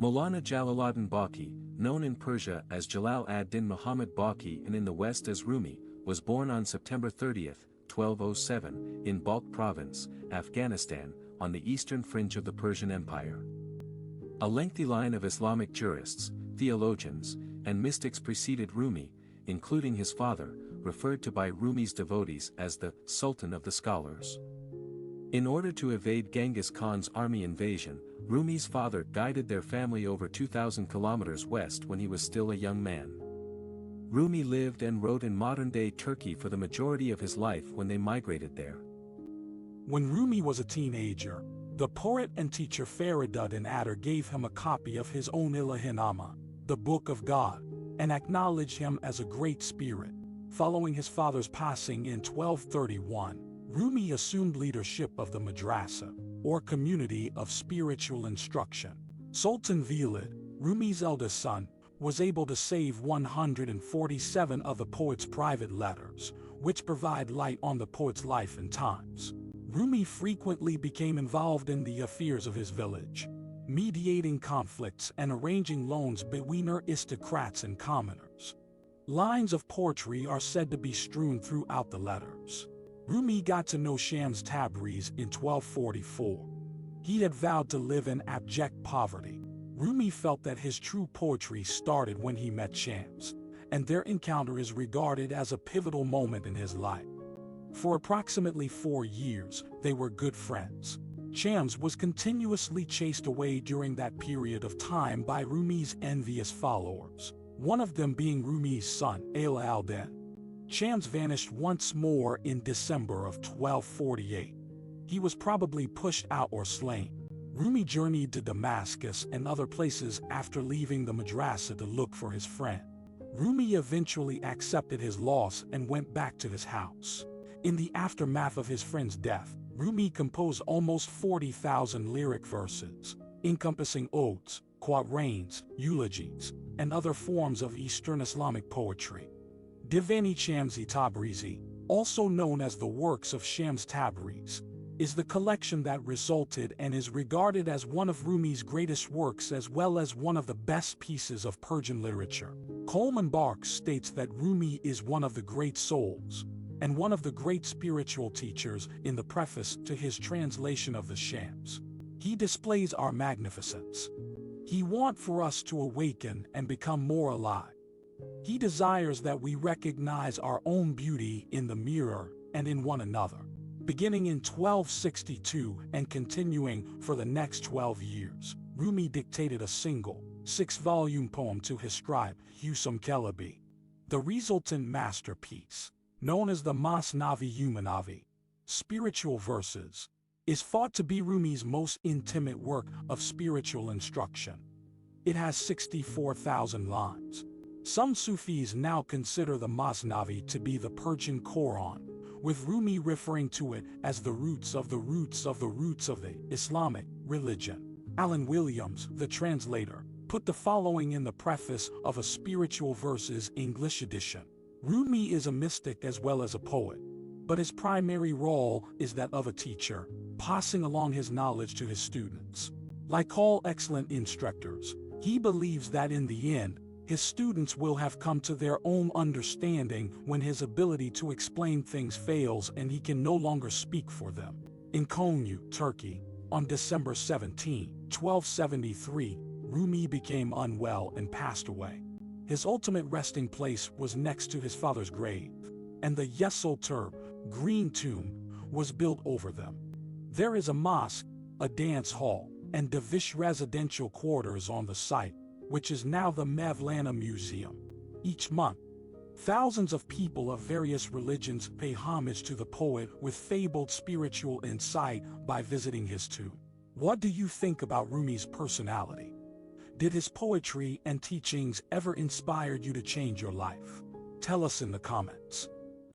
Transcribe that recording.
Maulana Jalaludin Baqi, known in Persia as Jalal ad-Din Muhammad Baqi and in the West as Rumi, was born on September 30, 1207, in Balkh province, Afghanistan, on the eastern fringe of the Persian Empire. A lengthy line of Islamic jurists, theologians, and mystics preceded Rumi, including his father, referred to by Rumi's devotees as the Sultan of the Scholars. In order to evade Genghis Khan's army invasion, Rumi's father guided their family over 2,000 kilometers west when he was still a young man. Rumi lived and wrote in modern-day Turkey for the majority of his life when they migrated there. When Rumi was a teenager, the poet and teacher Feriduddin Atar gave him a copy of his own Ilahinama, the Book of God, and acknowledged him as a great spirit. Following his father's passing in 1231, Rumi assumed leadership of the madrasa, or community of spiritual instruction. Sultan Velid, Rumi's eldest son, was able to save 147 of the poet's private letters, which provide light on the poet's life and times. Rumi frequently became involved in the affairs of his village, mediating conflicts and arranging loans between aristocrats and commoners. Lines of poetry are said to be strewn throughout the letters. Rumi got to know Shams Tabriz in 1244. He had vowed to live in abject poverty. Rumi felt that his true poetry started when he met Shams, and their encounter is regarded as a pivotal moment in his life. For approximately 4 years, they were good friends. Shams was continuously chased away during that period of time by Rumi's envious followers, one of them being Rumi's son, Ala al-Din. Shams vanished once more in December of 1248. He was probably pushed out or slain. Rumi journeyed to Damascus and other places after leaving the madrasa to look for his friend. Rumi eventually accepted his loss and went back to his house. In the aftermath of his friend's death, Rumi composed almost 40,000 lyric verses, encompassing odes, quatrains, eulogies, and other forms of Eastern Islamic poetry. Divani Shamsi Tabrizi, also known as the Works of Shams Tabriz, is the collection that resulted and is regarded as one of Rumi's greatest works as well as one of the best pieces of Persian literature. Coleman Barks states that Rumi is one of the great souls and one of the great spiritual teachers in the preface to his translation of the Shams. He displays our magnificence. He wants for us to awaken and become more alive. He desires that we recognize our own beauty in the mirror and in one another. Beginning in 1262 and continuing for the next 12 years, Rumi dictated a single, 6-volume poem to his scribe, Husam Kelebi. The resultant masterpiece, known as the Masnavi Humanavi, Spiritual Verses, is thought to be Rumi's most intimate work of spiritual instruction. It has 64,000 lines. Some Sufis now consider the Masnavi to be the Persian Quran, with Rumi referring to it as the roots of the roots of the roots of the Islamic religion. Alan Williams, the translator, put the following in the preface of a Spiritual Verses English edition. Rumi is a mystic as well as a poet, but his primary role is that of a teacher, passing along his knowledge to his students. Like all excellent instructors, he believes that in the end, his students will have come to their own understanding when his ability to explain things fails and he can no longer speak for them. In Konya, Turkey, on December 17, 1273, Rumi became unwell and passed away. His ultimate resting place was next to his father's grave, and the Yeşil Turb, green tomb, was built over them. There is a mosque, a dance hall, and Davish residential quarters on the site, which is now the Maulana Museum. Each month, thousands of people of various religions pay homage to the poet with fabled spiritual insight by visiting his tomb. What do you think about Rumi's personality? Did his poetry and teachings ever inspire you to change your life? Tell us in the comments.